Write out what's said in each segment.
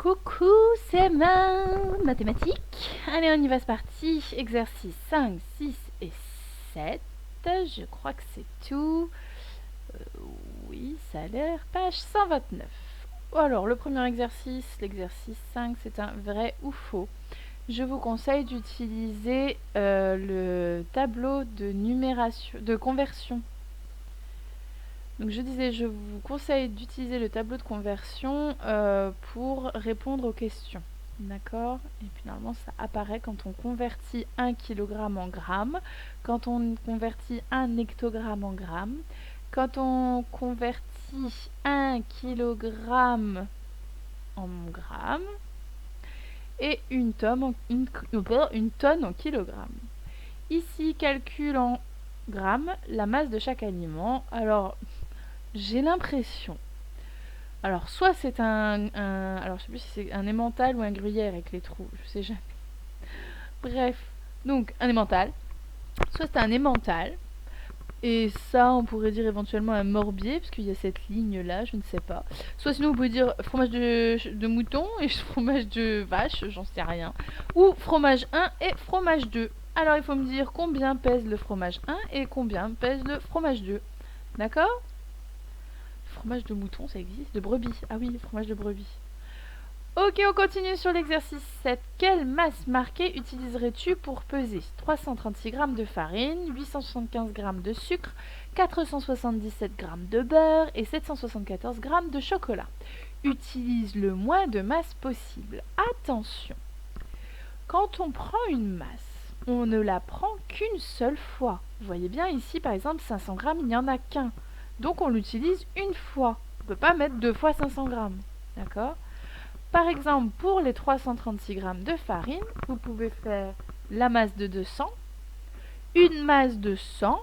Coucou, c'est mathématiques. Allez, on y va, c'est parti. Exercice 5, 6 et 7. Je crois que c'est tout. Oui, ça a l'air. Page 129. Alors, le premier exercice, l'exercice 5, c'est un vrai ou faux. Je vous conseille d'utiliser le tableau de numération, de conversion. Donc je disais, je vous conseille d'utiliser le tableau de conversion pour répondre aux questions. D'accord? Et puis normalement ça apparaît quand on convertit 1 kg en grammes, quand on convertit 1 hectogramme en grammes, quand on convertit 1 kg en grammes et une tonne en kilogrammes. Ici, calcul en grammes, la masse de chaque aliment. Alors, j'ai l'impression. Alors, soit c'est alors, je sais plus si c'est un emmental ou un gruyère avec les trous. Je sais jamais. Bref. Donc, un emmental. Soit c'est un emmental. Et ça, on pourrait dire éventuellement un morbier, parce qu'il y a cette ligne-là, je ne sais pas. Soit sinon, vous pouvez dire fromage de mouton et fromage de vache, j'en sais rien. Ou fromage 1 et fromage 2. Alors, il faut me dire combien pèse le fromage 1 et combien pèse le fromage 2. D'accord? Fromage de mouton, ça existe? De brebis. Ah oui, fromage de brebis. Ok, on continue sur l'exercice 7. Quelle masse marquée utiliserais-tu pour peser 336 g de farine, 875 g de sucre, 477 g de beurre et 774 g de chocolat. Utilise le moins de masse possible. Attention, quand on prend une masse, on ne la prend qu'une seule fois. Vous voyez bien ici, par exemple, 500 g, il n'y en a qu'un. Donc on l'utilise une fois. On ne peut pas mettre 2 fois 500 g. D'accord? Par exemple, pour les 336 g de farine, vous pouvez faire la masse de 200, une masse de 100,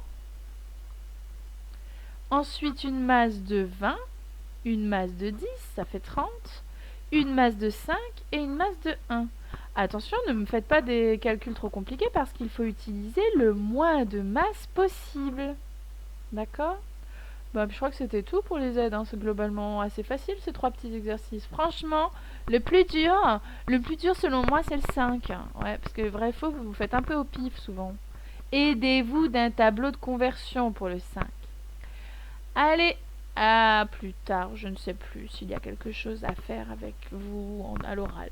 ensuite une masse de 20, une masse de 10, ça fait 30, une masse de 5 et une masse de 1. Attention, ne me faites pas des calculs trop compliqués parce qu'il faut utiliser le moins de masse possible. D'accord? Bah, je crois que c'était tout pour les aides, hein. C'est globalement assez facile ces 3 petits exercices. Franchement, le plus dur selon moi c'est le 5. Ouais, parce que vrai faux, vous vous faites un peu au pif souvent. Aidez-vous d'un tableau de conversion pour le 5. Allez, à plus tard, je ne sais plus s'il y a quelque chose à faire avec vous à l'oral.